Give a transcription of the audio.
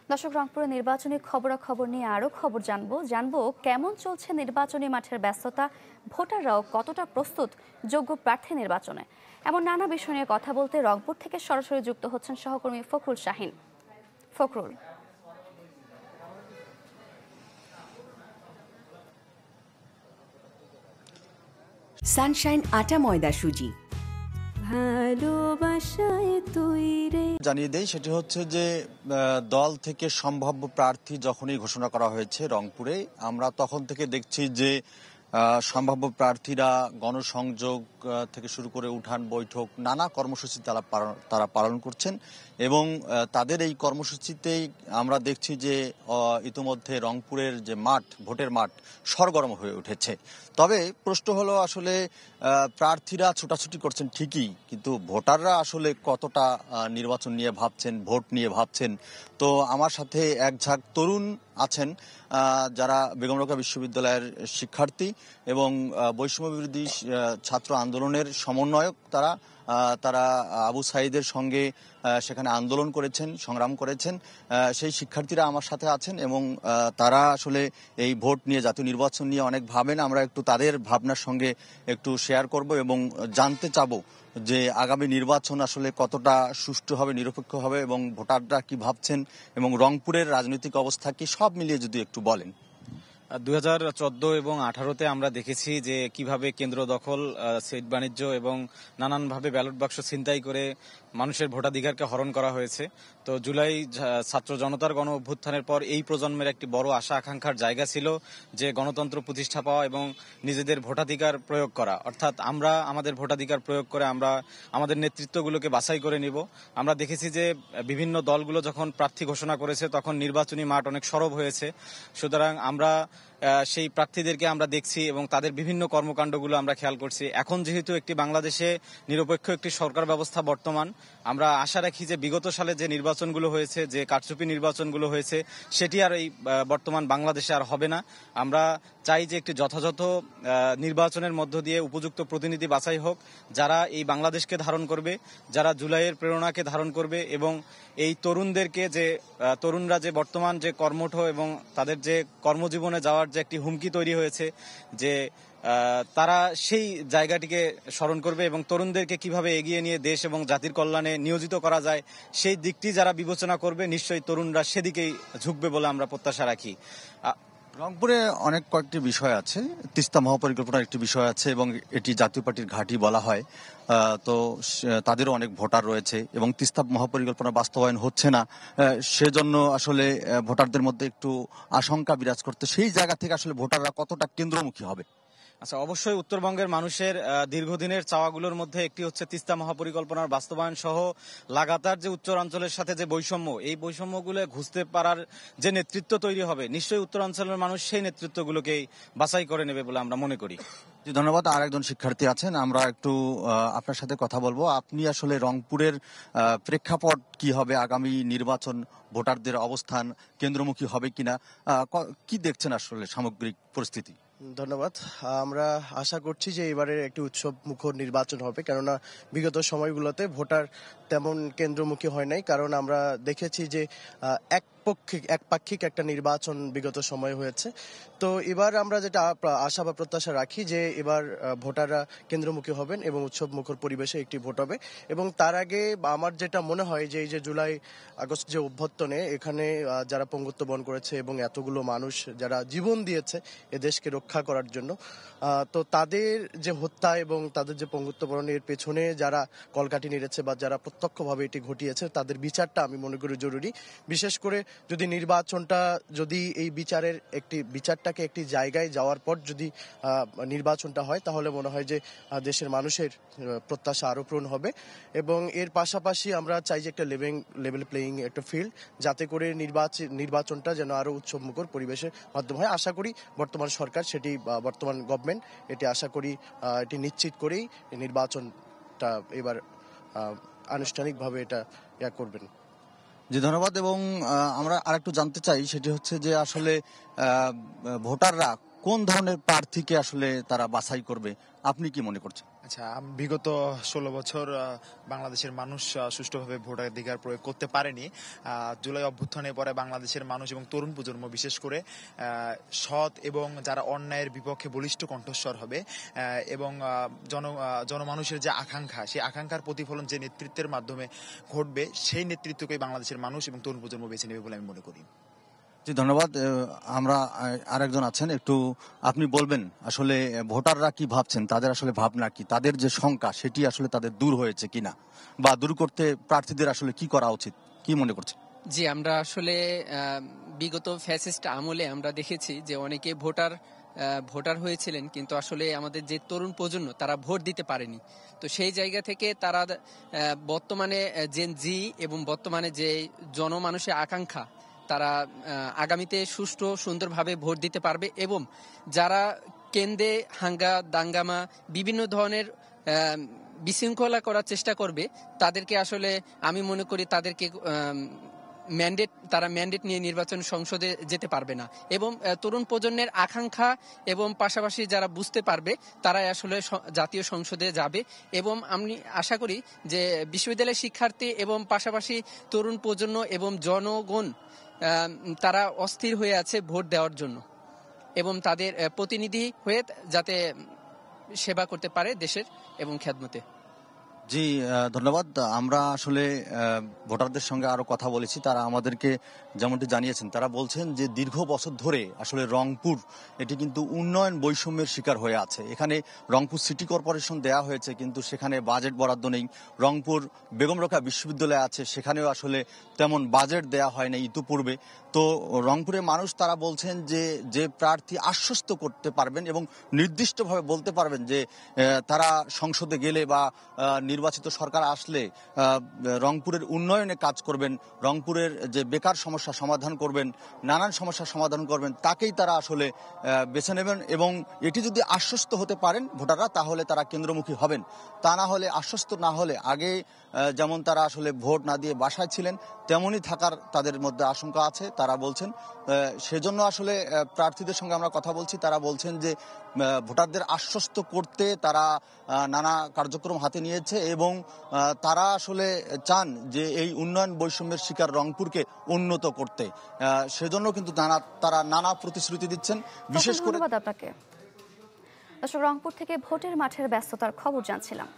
দর্শক, রংপুরে নির্বাচনী খবরাখবর নিয়ে আরও খবর জানবো কেমন চলছে নির্বাচনী মাঠের ব্যস্ততা, ভোটাররাও কতটা প্রস্তুত যোগ্য প্রার্থী নির্বাচনে। এমন নানা বিষয় নিয়ে কথা বলতে রংপুর থেকে সরাসরি যুক্ত হচ্ছেন সহকর্মী ফখরুল শাহিন। ফখরুল, সানশাইন আটা ময়দা সুজি জানিয়ে দেই, সেটি হচ্ছে যে দল থেকে সম্ভাব্য প্রার্থী যখনই ঘোষণা করা হয়েছে রংপুরে, আমরা তখন থেকে দেখছি যে সম্ভাব্য প্রার্থীরা গণসংযোগ থেকে শুরু করে উঠান বৈঠক নানা কর্মসূচি তারা পালন করছেন এবং তাদের এই কর্মসূচিতেই আমরা দেখছি যে ইতিমধ্যে রংপুরের যে মাঠ, ভোটের মাঠ সরগরম হয়ে উঠেছে। তবে প্রশ্ন হলো, আসলে প্রার্থীরা ছোটাছুটি করছেন ঠিকই, কিন্তু ভোটাররা আসলে কতটা নির্বাচন নিয়ে ভাবছেন, ভোট নিয়ে ভাবছেন। তো আমার সাথে এক ঝাঁক তরুণ আছেন যারা বেগম রোকেয়া বিশ্ববিদ্যালয়ের শিক্ষার্থী এবং বৈষম্য বিরোধী ছাত্র আন্দোলনের সমন্বয়ক। তারা আবু সাইদের সঙ্গে সেখানে আন্দোলন করেছেন, সংগ্রাম করেছেন। সেই শিক্ষার্থীরা আমার সাথে আছেন এবং তারা আসলে এই ভোট নিয়ে, জাতীয় নির্বাচন নিয়ে অনেক ভাবেন। আমরা একটু তাদের ভাবনার সঙ্গে একটু শেয়ার করব এবং জানতে চাবো যে আগামী নির্বাচন আসলে কতটা সুষ্ঠু হবে, নিরপেক্ষ হবে এবং ভোটাররা কি ভাবছেন এবং রংপুরের রাজনৈতিক অবস্থা কি, সব মিলিয়ে যদি একটু বলেন। 2014 এবং 2018-তে আমরা দেখেছি যে কিভাবে কেন্দ্র দখল, সিট বাণিজ্য এবং নানানভাবে ব্যালট বাক্স ছিনতাই করে মানুষের ভোটাধিকারকে হরণ করা হয়েছে। তো জুলাই ছাত্র জনতার গণ অভ্যুত্থানের পর এই প্রজন্মের একটি বড় আশা আকাঙ্ক্ষার জায়গা ছিল যে গণতন্ত্র প্রতিষ্ঠা পাওয়া এবং নিজেদের ভোটাধিকার প্রয়োগ করা, অর্থাৎ আমরা আমাদের ভোটাধিকার প্রয়োগ করে আমরা আমাদের নেতৃত্বগুলোকে বাছাই করে নিব। আমরা দেখেছি যে বিভিন্ন দলগুলো যখন প্রার্থী ঘোষণা করেছে তখন নির্বাচনী মাঠ অনেক সরব হয়েছে। সুতরাং আমরা সেই প্রার্থীদেরকে আমরা দেখছি এবং তাদের বিভিন্ন কর্মকাণ্ডগুলো আমরা খেয়াল করছি। এখন যেহেতু একটি বাংলাদেশে নিরপেক্ষ একটি সরকার ব্যবস্থা বর্তমান, আমরা আশা রাখি যে বিগত সালে যে নির্বাচনগুলো হয়েছে, যে কারচুপি নির্বাচনগুলো হয়েছে, সেটি আর এই বর্তমান বাংলাদেশে আর হবে না। আমরা চাই যে একটি যথাযথ নির্বাচনের মধ্য দিয়ে উপযুক্ত প্রতিনিধি বাছাই হোক, যারা এই বাংলাদেশকে ধারণ করবে, যারা জুলাইয়ের প্রেরণাকে ধারণ করবে এবং এই তরুণদেরকে, যে তরুণরা যে বর্তমান যে কর্মঠ এবং তাদের যে কর্মজীবনে যাওয়ার যে একটি হুমকি তৈরি হয়েছে, যে তারা সেই জায়গাটিকে স্মরণ করবে এবং তরুণদেরকে কিভাবে এগিয়ে নিয়ে দেশ এবং জাতির কল্যাণে নিয়োজিত করা যায় সেই দিকটি যারা বিবেচনা করবে, নিশ্চয়ই তরুণরা সেদিকেই ঝুঁকবে বলে আমরা প্রত্যাশা রাখি। রংপুরে অনেক কয়েকটি বিষয় আছে, তিস্তা মহাপরিকল্পনার একটি বিষয় আছে এবং এটি জাতীয় পার্টির ঘাঁটি বলা হয়। তো তাদেরও অনেক ভোটার রয়েছে এবং তিস্তা মহাপরিকল্পনা বাস্তবায়ন হচ্ছে না, সেজন্য আসলে ভোটারদের মধ্যে একটু আশঙ্কা বিরাজ করতে। সেই জায়গা থেকে আসলে ভোটাররা কতটা কেন্দ্রমুখী হবে? আচ্ছা, অবশ্যই উত্তরবঙ্গের মানুষের দীর্ঘদিনের চাওয়াগুলোর মধ্যে একটি হচ্ছে তিস্তা মহাপরিকল্পনার বাস্তবায়ন সহ লাগাতার যে উত্তরাঞ্চলের সাথে যে বৈষম্য, এই বৈষম্যগুলো ঘুচতে পারার যে নেতৃত্ব তৈরি হবে, নিশ্চয়ই উত্তরাঞ্চলের মানুষ সেই নেতৃত্বগুলোকেই বাছাই করে নেবে বলে আমরা মনে করি। ধন্যবাদ। আর একজন শিক্ষার্থী আছেন, আমরা একটু আপনার সাথে কথা বলবো। আপনি আসলে রংপুরের প্রেক্ষাপট কি হবে, আগামী নির্বাচন ভোটারদের অবস্থান কেন্দ্রমুখী হবে কিনা, কি দেখছেন আসলে সামগ্রিক পরিস্থিতি? ধন্যবাদ। আমরা আশা করছি যে এবারের একটি উৎসব মুখর নির্বাচন হবে, কেননা বিগত সময়গুলোতে ভোটার তেমন কেন্দ্রমুখী হয় নাই। কারণ আমরা দেখেছি যে একপাক্ষিক একটা নির্বাচন বিগত সময় হয়েছে। তো এবার আমরা যেটা আশা বা প্রত্যাশা রাখি যে এবার ভোটাররা কেন্দ্রমুখী হবেন এবং উৎসব মুখর পরিবেশে একটি ভোট হবে। এবং তার আগে আমার যেটা মনে হয় যে এই যে জুলাই আগস্ট যে অভ্যুত্থানে এখানে যারা পঙ্গুত্ব বরণ করেছে এবং এতগুলো মানুষ যারা জীবন দিয়েছে এ দেশকে রক্ষা করার জন্য, তো তাদের যে হত্যা এবং তাদের যে পঙ্গুত্ব বরণের পেছনে যারা কলকাঠি নেড়েছে বা যারা প্রত্যক্ষভাবে এটি ঘটিয়েছে, তাদের বিচারটা আমি মনে করি জরুরি। বিশেষ করে যদি নির্বাচনটা, যদি এই বিচারটাকে একটি জায়গায় যাওয়ার পর যদি নির্বাচনটা হয়, তাহলে মনে হয় যে দেশের মানুষের প্রত্যাশা আরো পূরণ হবে। এবং এর পাশাপাশি আমরা চাই যে একটা লেভেল প্লেয়িং একটা ফিল্ড, যাতে করে নির্বাচনটা যেন আরো উৎসব মুখর পরিবেশের মাধ্যমে হয়। আশা করি বর্তমান সরকার সেটি, বর্তমান গভর্নমেন্ট এটি আশা করি এটি নিশ্চিত করেই নির্বাচনটা এবার আনুষ্ঠানিকভাবে এটা করবেন। জি, ধন্যবাদ। এবং আমরা আরেকটু জানতে চাই, সেটি হচ্ছে যে আসলে ভোটাররা কোন ধরনের প্রার্থীকে আসলে তারা বাছাই করবে, আপনি কি মনে করছেন? আচ্ছা, বিগত 16 বছর বাংলাদেশের মানুষ সুষ্ঠুভাবে ভোটাধিকার প্রয়োগ করতে পারেনি। জুলাই অভ্যুত্থানের পরে বাংলাদেশের মানুষ এবং তরুণ প্রজন্ম বিশেষ করে সৎ এবং যারা অন্যায়ের বিপক্ষে বলিষ্ঠ কণ্ঠস্বর হবে এবং জনমানুষের যে আকাঙ্ক্ষা, সেই আকাঙ্ক্ষার প্রতিফলন যে নেতৃত্বের মাধ্যমে ঘটবে, সেই নেতৃত্বকেই বাংলাদেশের মানুষ এবং তরুণ প্রজন্ম বেছে নেবে বলে আমি মনে করি। জি, ধন্যবাদ। আমরা আরেকজন আছেন, একটু আপনি বলবেন আসলে ভোটাররা কি ভাবছেন, তাদের আসলে ভাবনা কি, তাদের যে শঙ্কা সেটি আসলে তাদের দূর হয়েছে কিনা, বা দূর করতে প্রার্থীদের আসলে কি করা উচিত, কি মনে করছেন? জি, আমরা আসলে বিগত ফ্যাসিস্ট আমলে আমরা দেখেছি যে অনেকে ভোটার হয়েছিলেন, কিন্তু আসলে আমাদের যে তরুণ প্রজন্ম তারা ভোট দিতে পারেনি। তো সেই জায়গা থেকে তারা বর্তমানে জেন জি এবং বর্তমানে যে জনমানুষের আকাঙ্ক্ষা, তারা আগামীতে সুষ্ঠু সুন্দরভাবে ভোট দিতে পারবে এবং যারা কেন্দ্রে দাঙ্গামা বিভিন্ন ধরনের বিশৃঙ্খলা করার চেষ্টা করবে, তাদেরকে আসলে আমি মনে করি তাদেরকে ম্যান্ডেট নিয়ে নির্বাচন সংসদে যেতে পারবে না। এবং তরুণ প্রজন্মের আকাঙ্ক্ষা এবং পাশাপাশি যারা বুঝতে পারবে তারাই আসলে জাতীয় সংসদে যাবে। এবং আমি আশা করি যে বিশ্ববিদ্যালয়ের শিক্ষার্থী এবং পাশাপাশি তরুণ প্রজন্ম এবং জনগণ তারা অস্থির হয়ে আছে ভোট দেওয়ার জন্য এবং তাদের প্রতিনিধি হয়ে যাতে সেবা করতে পারে দেশের এবং খেদমতে। জি, ধন্যবাদ। আমরা আসলে ভোটারদের সঙ্গে আরো কথা বলেছি, তারা আমাদেরকে যেমনটি জানিয়েছেন, তারা বলছেন যে দীর্ঘ বছর ধরে আসলে রংপুর এটি কিন্তু উন্নয়ন বৈষম্যের শিকার হয়ে আছে। এখানে রংপুর সিটি কর্পোরেশন দেয়া হয়েছে, কিন্তু সেখানে বাজেট বরাদ্দ নেই। রংপুর বেগম রোকেয়া বিশ্ববিদ্যালয় আছে, সেখানেও আসলে তেমন বাজেট দেয়া হয় না ইতিপূর্বে। তো রংপুরের মানুষ তারা বলছেন যে প্রার্থী আশ্বস্ত করতে পারবেন এবং নির্দিষ্টভাবে বলতে পারবেন যে তারা সংসদে গেলে বা নির্বাচিত সরকার আসলে রংপুরের উন্নয়নে কাজ করবেন, রংপুরের যে বেকার সমস্যা সমাধান করবেন, নানান সমস্যার সমাধান করবেন, তাকেই তারা আসলে বেছে নেবেন। এবং এটি যদি আশ্বস্ত হতে পারেন ভোটাররা, তাহলে তারা কেন্দ্রমুখী হবেন। তা না হলে, আশ্বস্ত না হলে, আগে যেমন তারা আসলে ভোট না দিয়ে বাসায় ছিলেন তেমনই থাকার তাদের মধ্যে আশঙ্কা আছে তারা বলছেন। সেজন্য আসলে প্রার্থীদের সঙ্গে আমরা কথা বলছি, তারা বলছেন যে ভোটারদের আশ্বস্ত করতে তারা নানা কার্যক্রম হাতে নিয়েছে এবং তারা আসলে চান যে এই উন্নয়ন বৈষম্যের শিকার রংপুরকে উন্নত করতে। সেজন্য কিন্তু তারা নানা প্রতিশ্রুতি দিচ্ছেন। বিশেষ করে ধন্যবাদ আপনাকে। দর্শক, রংপুর থেকে ভোটের মাঠের ব্যস্ততার খবর জানছিলাম।